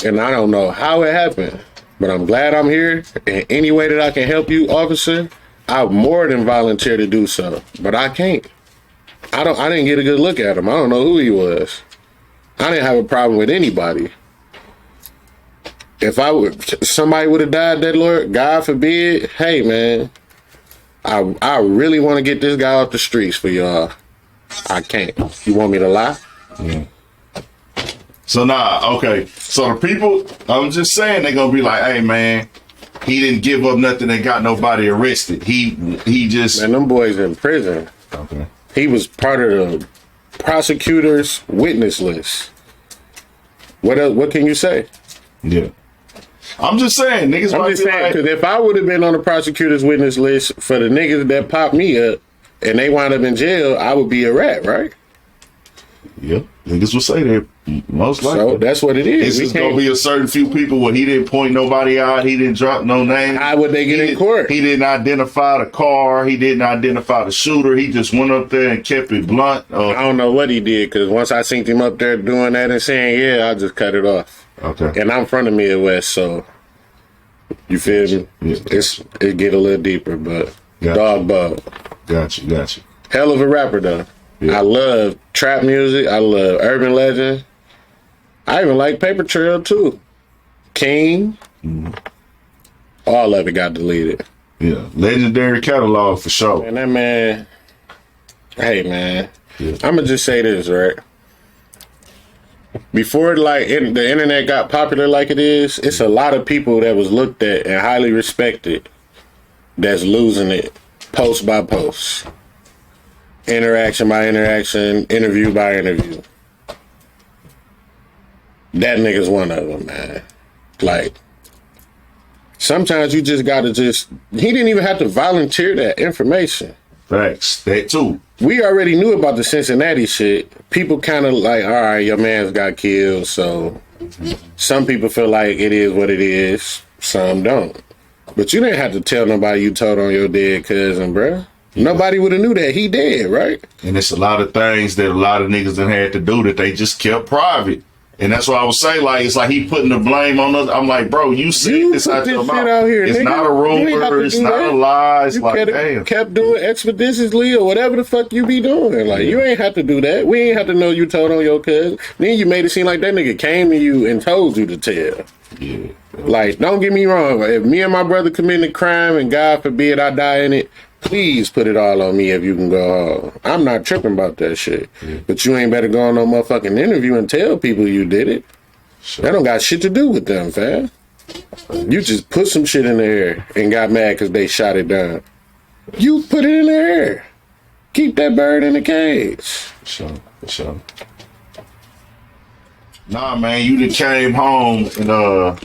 and I don't know how it happened. But I'm glad I'm here, and any way that I can help you, officer, I more than volunteer to do so. But I can't. I didn't get a good look at him. I don't know who he was. I didn't have a problem with anybody. If somebody would have died that Lord, God forbid, hey man, I really want to get this guy off the streets for y'all. I can't. You want me to lie? Yeah. So okay. So the people, I'm just saying, they're gonna be like, hey man, he didn't give up nothing and got nobody arrested. He just Man, them boys in prison. Okay. He was part of the prosecutor's witness list. What else? What can you say? Yeah. I'm just saying, niggas. I'm just saying, because if I would have been on the prosecutor's witness list for the niggas that popped me up and they wound up in jail, I would be a rat, right? Yeah, niggas will say that most likely. So that's what it is. It's gonna be a certain few people where he didn't point nobody out, he didn't drop no name. How would they get in court? He didn't identify the car, he didn't identify the shooter. He just went up there and kept it blunt. I don't know what he did, because once I seen him up there doing that and saying, yeah, I just cut it off. Okay. And I'm from the Midwest, so you feel me? Yeah. It get a little deeper, but Gotcha. dog bug. Gotcha. Hell of a rapper though. Yeah. I love trap music. I love urban legend. I even like Paper Trail too. King. Mm-hmm. All of it got deleted. Yeah, legendary catalog for sure. And that man, hey man, Yeah. I'ma just say this, right? Before the internet got popular like it is, it's a lot of people that was looked at and highly respected that's losing it post by post, interaction by interaction, interview by interview. That nigga's one of them, man. Like, sometimes you just gotta he didn't even have to volunteer that information. Facts. That too. We already knew about the Cincinnati shit. People kind of like, all right, your man's got killed, so some people feel like it is what it is, some don't. But you didn't have to tell nobody you told on your dead cousin, bruh. Nobody would have knew that he dead, right? And it's a lot of things that a lot of niggas done had to do that they just kept private. And that's why I would say, like, it's like he putting the blame on us. I'm like, bro, you said this out your mouth. Out here, it's nigga. Not a rumor. It's not a lie. It's like, damn. Kept doing expeditiously or whatever the fuck you be doing. Like, you ain't have to do that. We ain't have to know you told on your cousin. Then you made it seem like that nigga came to you and told you to tell. Yeah. Like, don't get me wrong. If me and my brother commit a crime and God forbid I die in it, please put it all on me if you can go home. I'm not tripping about that shit. Yeah. But you ain't better go on no motherfucking interview and tell people you did it. Sure. That don't got shit to do with them, fam. You just put some shit in the air and got mad because they shot it down. You put it in the air. Keep that bird in the cage. For sure. Nah, man, you done came home and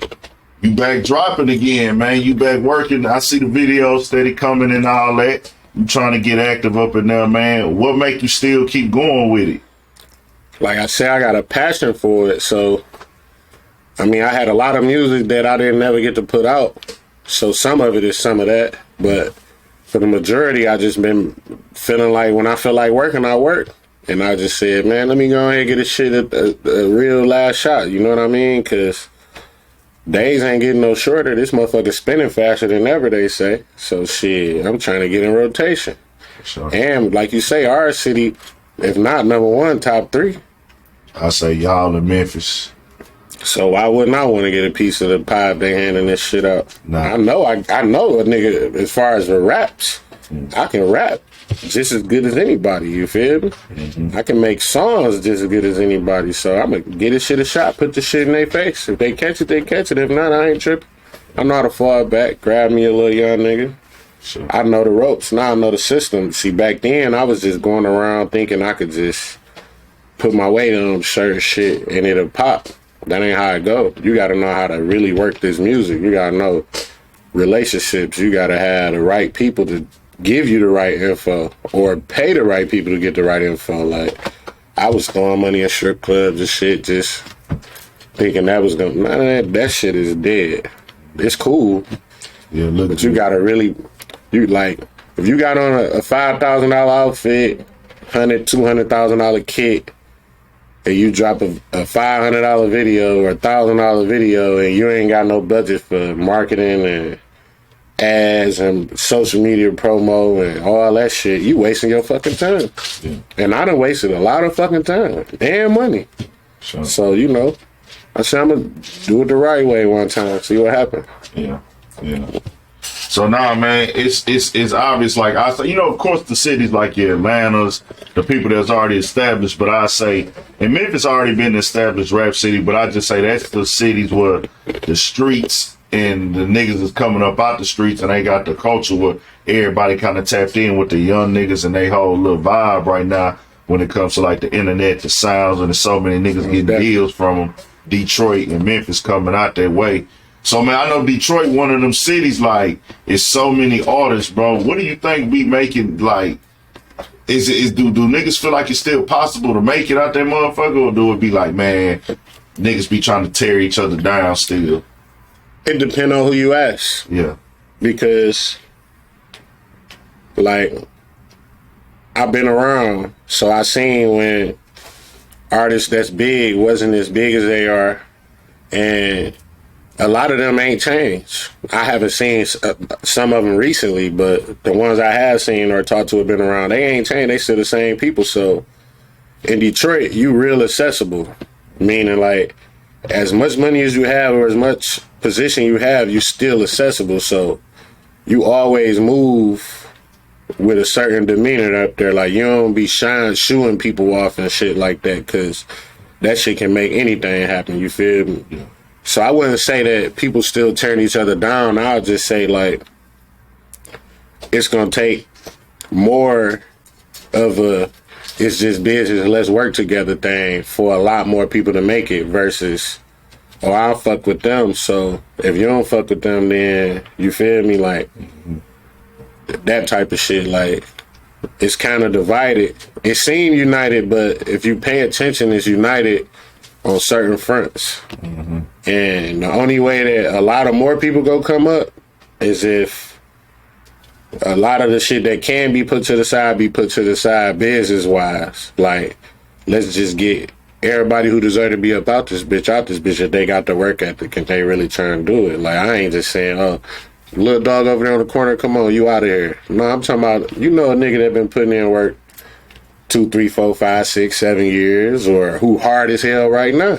you back dropping again, man. You back working. I see the videos steady coming and all that. You trying to get active up in there, man. What make you still keep going with it? Like I said, I got a passion for it. So, I mean, I had a lot of music that I didn't ever get to put out. So some of it is some of that. But for the majority, I just been feeling like when I feel like working, I work. And I just said, man, let me go ahead and get this shit a real last shot. You know what I mean? Because days ain't getting no shorter. This motherfucker's spinning faster than ever, they say. So shit, I'm trying to get in rotation. Sure. And like you say, our city, if not number one, top 3. I say y'all in Memphis. So why wouldn't I want to get a piece of the pie if they handing this shit out? Nah. I know a nigga, as far as the raps, I can rap just as good as anybody, you feel me? Mm-hmm. I can make songs just as good as anybody, so I'm going to get this shit a shot, put the shit in their face. If they catch it, they catch it. If not, I ain't tripping. I know how to fall back, grab me a little young nigga. Sure. I know the ropes, now I know the system. See, back then, I was just going around thinking I could just put my weight on certain shit and it'll pop. That ain't how it go. You got to know how to really work this music. You got to know relationships. You got to have the right people to give you the right info or pay the right people to get the right info. Like, I was throwing money at strip clubs and shit, just thinking that was gonna, that shit is dead. It's cool. Yeah, look, but you gotta really, if you got on a $5,000 outfit, $200,000 kit, and you drop a $500 video or $1,000 video and you ain't got no budget for marketing and ads and social media promo and all that shit, you wasting your fucking time. Yeah. And I done wasted a lot of fucking time and money. Sure. So, I said I'm gonna do it the right way one time, see what happens. Yeah. So now, man, it's obvious. Like I say, of course, the cities like your Atlanta's, the people that's already established. But I say, and Memphis already been an established rap city. But I just say that's the cities where the streets and the niggas is coming up out the streets, and they got the culture where everybody kind of tapped in with the young niggas and they whole little vibe right now when it comes to like the internet, the sounds, and there's so many niggas getting deals from them. Detroit and Memphis coming out that way. So, man, I know Detroit, one of them cities, like, it's so many artists, bro. What do you think we making, like, do niggas feel like it's still possible to make it out that motherfucker, or do it be like, man, niggas be trying to tear each other down still? It depends on who you ask. Yeah. Because, like, I've been around, so I seen when artists that's big wasn't as big as they are, and a lot of them ain't changed. I haven't seen some of them recently, but the ones I have seen or talked to have been around, they ain't changed. They still the same people. So in Detroit, you real accessible, meaning like as much money as you have or as much position you have, you still accessible. So you always move with a certain demeanor up there. Like, you don't be shooing people off and shit like that, because that shit can make anything happen, you feel me? Yeah. So I wouldn't say that people still tearing each other down. I'll just say, like, it's going to take more of a it's just business, let's work together thing for a lot more people to make it versus, oh, I'll fuck with them. So if you don't fuck with them, then you feel me? Like that type of shit. Like it's kind of divided. It seemed united, but if you pay attention, it's united on certain fronts. And the only way that a lot of more people go come up is if a lot of the shit that can be put to the side be put to the side business wise. Like, let's just get everybody who deserve to be about this bitch out this bitch if they got the work ethic and they really trying to do it. Like, I ain't just saying, oh, little dog over there on the corner, come on, you out of here. No, I'm talking about, you know, a nigga that been putting in work 2, 3, 4, 5, 6, 7 years, or who hard as hell right now.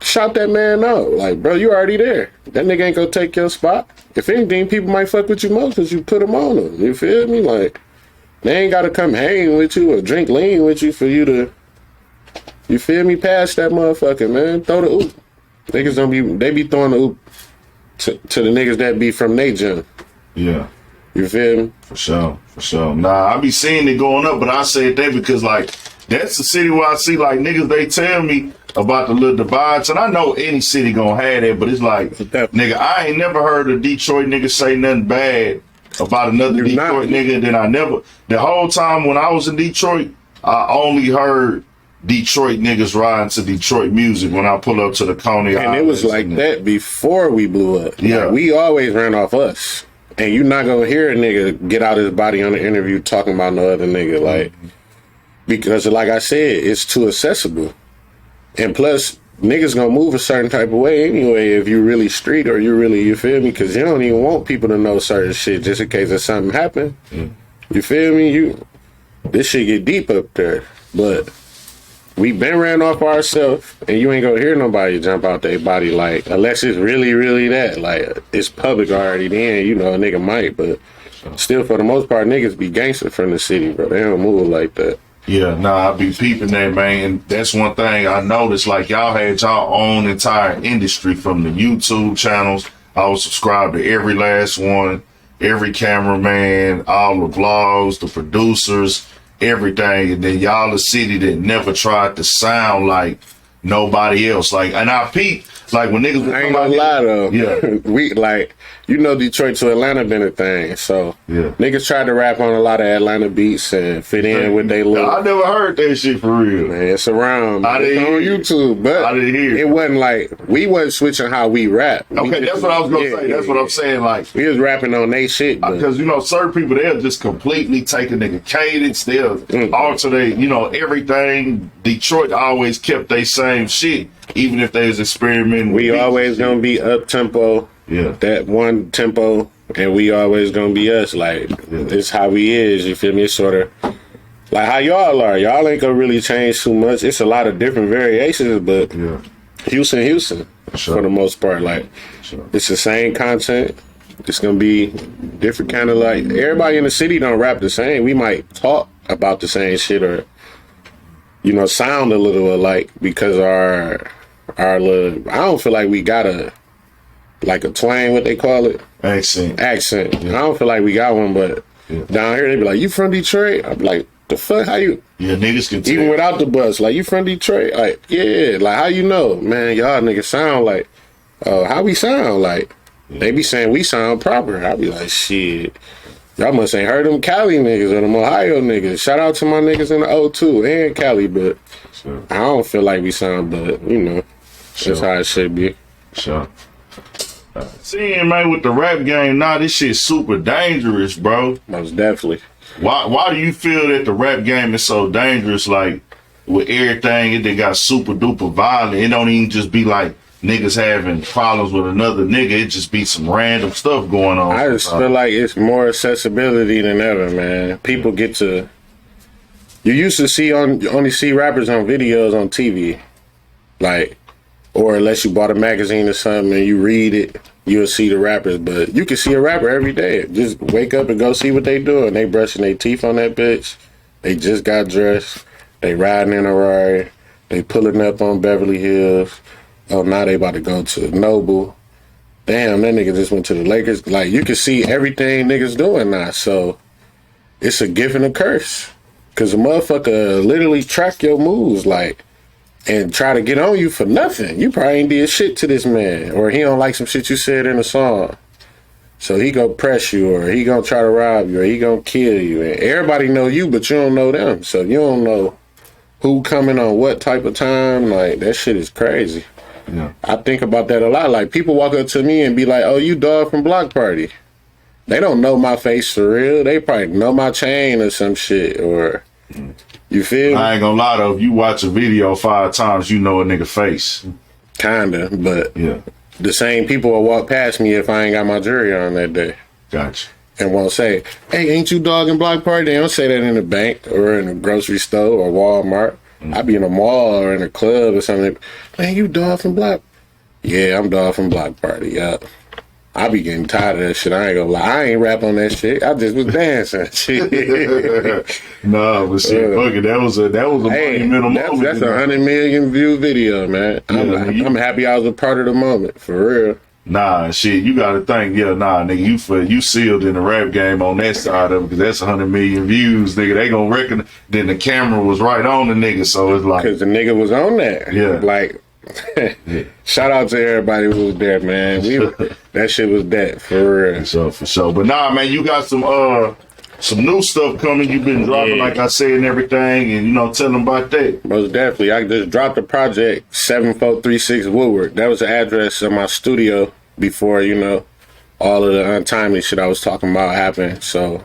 Shout that man out. Like, bro, you already there. That nigga ain't gonna take your spot. If anything, people might fuck with you most because you put them on them. You feel me? Like, they ain't gotta come hang with you or drink lean with you for you to, you feel me, pass that motherfucker, man. Throw the oop. Niggas don't be, they be throwing the oop to the niggas that be from they gym. Yeah. You feel me? For sure. Nah, I be seeing it going up, but I say it there because, like, that's the city where I see, like, niggas, they tell me about the little divides, and I know any city gonna have that, but it's like, nigga, I ain't never heard a Detroit nigga say nothing bad about another Detroit nigga. Then I never, the whole time when I was in Detroit, I only heard Detroit niggas riding to Detroit music when I pull up to the Coney Island. And it was like that before we blew up. Yeah. Like, we always ran off us. And you're not gonna hear a nigga get out his body on the interview talking about no other nigga. Like, because like I said, it's too accessible. And plus, niggas gonna move a certain type of way anyway if you really street or you really, you feel me? Because you don't even want people to know certain shit just in case if something happen. You feel me? This shit get deep up there. But we been ran off ourselves, and you ain't gonna hear nobody jump out their body, like, unless it's really, really that. Like, it's public already then, you know, a nigga might, but still, for the most part, niggas be gangster from the city, bro. They don't move like that. Yeah, nah, I be peeping that, man. And that's one thing I noticed, like, y'all had y'all own entire industry from the YouTube channels. I was subscribed to every last one, every cameraman, all the vlogs, the producers, everything. And then y'all a city that never tried to sound like nobody else. Like, and I peeped, like, when niggas I ain't gonna lie though. Yeah. We, like, you know, Detroit to Atlanta been a thing. So yeah, niggas tried to rap on a lot of Atlanta beats and fit in with they look. I never heard that shit for real. Man, it's around. I didn't it's on hear YouTube, but I didn't hear it wasn't like we wasn't switching how we rap. Okay, that's what I was gonna say. That's what I'm saying. Like, we was rapping on they shit because you know, certain people, they'll just completely take a nigga cadence. They'll alter they, you know, everything. Detroit always kept they same shit, even if they was experimenting. We always gonna be up tempo. Yeah, that one tempo, and we always gonna be us. Like, it's how we is. You feel me? It's sort of like how y'all are. Y'all ain't gonna really change too much. It's a lot of different variations, but Houston, for the most part. Like, it's the same content. It's gonna be different kind of, like, everybody in the city don't rap the same. We might talk about the same shit or, you know, sound a little alike because our little, I don't feel like we got a twang, what they call it? Accent. Yeah. I don't feel like we got one, but down here they be like, you from Detroit? I be like, the fuck, how you? Yeah, niggas can tell. Even without the bus, like, you from Detroit? Like, yeah, like, how you know? Man, y'all niggas sound like, how we sound? Like, they be saying we sound proper. I be like, shit, y'all must ain't heard them Cali niggas or them Ohio niggas. Shout out to my niggas in the O2 and Cali, but I don't feel like we sound, but, you know, that's how it should be. Seeing, man, with the rap game now, this shit's super dangerous, bro. Most definitely. Why do you feel that the rap game is so dangerous? Like, with everything, it got super duper violent. It don't even just be like niggas having problems with another nigga. It just be some random stuff going on. I just feel like it's more accessibility than ever, man. People get to, you used to only see rappers on videos on TV, like, or unless you bought a magazine or something and you read it, you'll see the rappers. But you can see a rapper every day. Just wake up and go see what they doing. They brushing their teeth on that bitch. They just got dressed. They riding in a Rari. They pulling up on Beverly Hills. Oh, now they about to go to Noble. Damn, that nigga just went to the Lakers. Like, you can see everything niggas doing now. So it's a gift and a curse. Cause a motherfucker literally track your moves, like, and try to get on you for nothing. You probably ain't did shit to this man, or he don't like some shit you said in a song. So he gonna press you, or he gonna try to rob you, or he gonna kill you. And everybody know you, but you don't know them. So you don't know who coming on what type of time. Like, that shit is crazy. Yeah. I think about that a lot. Like, people walk up to me and be like, oh, you dog from Block Party. They don't know my face for real. They probably know my chain or some shit, or you feel me? I ain't gonna lie though, if you watch a video 5 times, you know a nigga face. Kinda, but Yeah. the same people will walk past me if I ain't got my jewelry on that day. Gotcha. And won't say, hey, ain't you dog in Block Party? They don't say that in the bank or in a grocery store or Walmart. I be in a mall or in a club or something. Man, you dog from Block? Yeah, I'm dog from Block Party, yeah. I be getting tired of that shit. I ain't gonna lie. I ain't rap on that shit. I just was dancing. Shit. Nah, but shit, fuck it. That was a monumental moment. That's 100 million view video, man. I'm happy I was a part of the moment, for real. Nah, shit, you gotta think, nigga, you sealed in the rap game on that side of it, because that's 100 million views, nigga. They gonna reckon, then the camera was right on the nigga, so it's like. Because the nigga was on there. Yeah. Like, shout out to everybody who was there, man. That shit was that, for real. For sure. But nah, man, you got some new stuff coming. You've been dropping, like I said, and everything, and tell them about that. Most definitely. I just dropped the project 7436 Woodward. That was the address of my studio before, all of the untimely shit I was talking about happened. So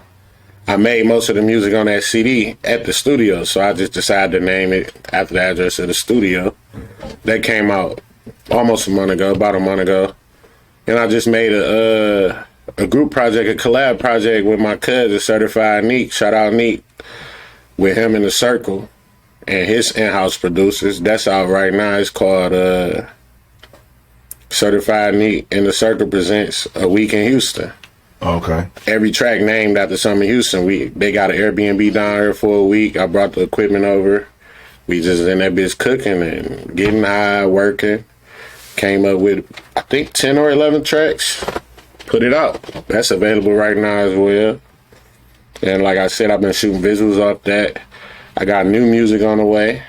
I made most of the music on that CD at the studio, so I just decided to name it after the address of the studio. That came out almost about a month ago. And I just made a group project, a collab project with my cousin, Certified Neat. Shout out Neat. With him in the circle and his in-house producers. That's out right now. It's called Certified Neat and the Circle presents A Week in Houston. Okay. Every track named after something in Houston. They got an Airbnb down here for a week. I brought the equipment over. We just in that bitch cooking and getting high, working. Came up with, I think, 10 or 11 tracks. Put it out. That's available right now as well. And like I said, I've been shooting visuals off that. I got new music on the way.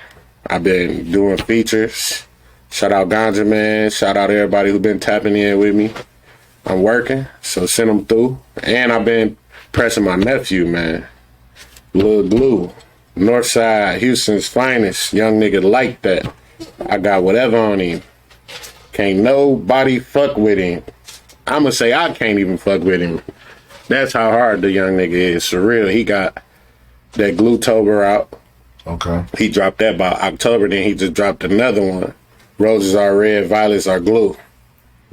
I've been doing features. Shout out Ganja Man. Shout out everybody who's been tapping in with me. I'm working, so send them through. And I've been pressing my nephew, man. Lil Glue. Northside, Houston's finest. Young nigga like that. I got whatever on him. Can't nobody fuck with him. I'ma say I can't even fuck with him. That's how hard the young nigga is. For real, he got that Gluetober out. Okay. He dropped that by October, then he just dropped another one. Roses Are Red, Violets Are Glue.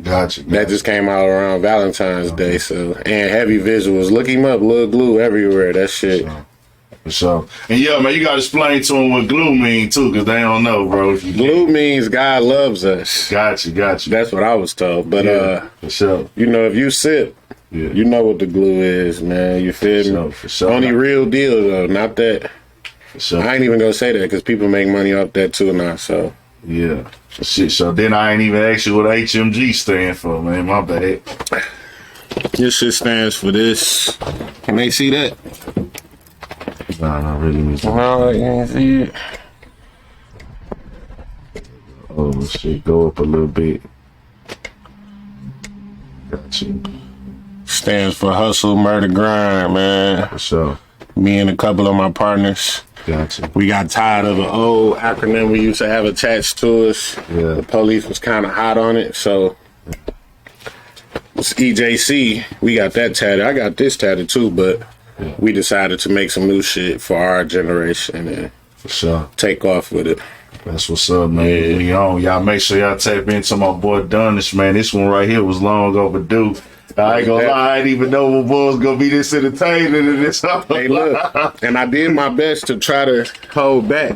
Gotcha. That just came out around Valentine's Day, so. And heavy visuals. Look him up, Lil Glue everywhere, that shit. For sure. And yeah, man, you gotta explain to them what glue mean too, because they don't know, bro. Glue means God loves us. Gotcha. That's what I was told. But for sure. If you sip, you know what the glue is, man. You feel me? For sure. Only real deal though, not that. For sure. I ain't even gonna say that because people make money off that too now. So yeah, shit. So then I ain't even asked you what HMG stand for, man. My bad. This shit stands for this. Can they see that? Nah, not really. No, I can't see it. Oh shit, go up a little bit. Gotcha. Stands for Hustle, Murder, Grind, man. For sure. Me and a couple of my partners. Gotcha. We got tired of an old acronym we used to have attached to us. Yeah. The police was kind of hot on it, so it's EJC. We got that tatted. I got this tatted too, but we decided to make some new shit for our generation and for sure take off with it. That's what's up, man. Yeah. We on. Y'all make sure y'all tap into my boy Dunnies, man. This one right here was long overdue. I ain't gonna lie, I didn't even know what was gonna be this entertaining and this. Hey, look, and I did my best to try to hold back.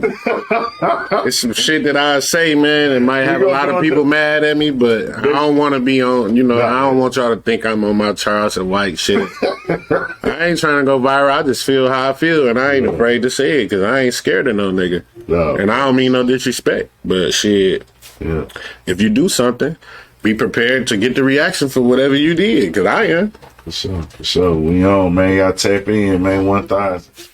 It's some shit that I say, man, and might have a lot of people mad at me, but I don't want to be on, I don't want y'all to think I'm on my Charles and White shit. I ain't trying to go viral. I just feel how I feel, and I ain't afraid to say it, because I ain't scared of no nigga. No. And I don't mean no disrespect, but shit, yeah. If you do something, be prepared to get the reaction for whatever you did, because I am. For sure. We on, man. Y'all tap in, man. 1,000.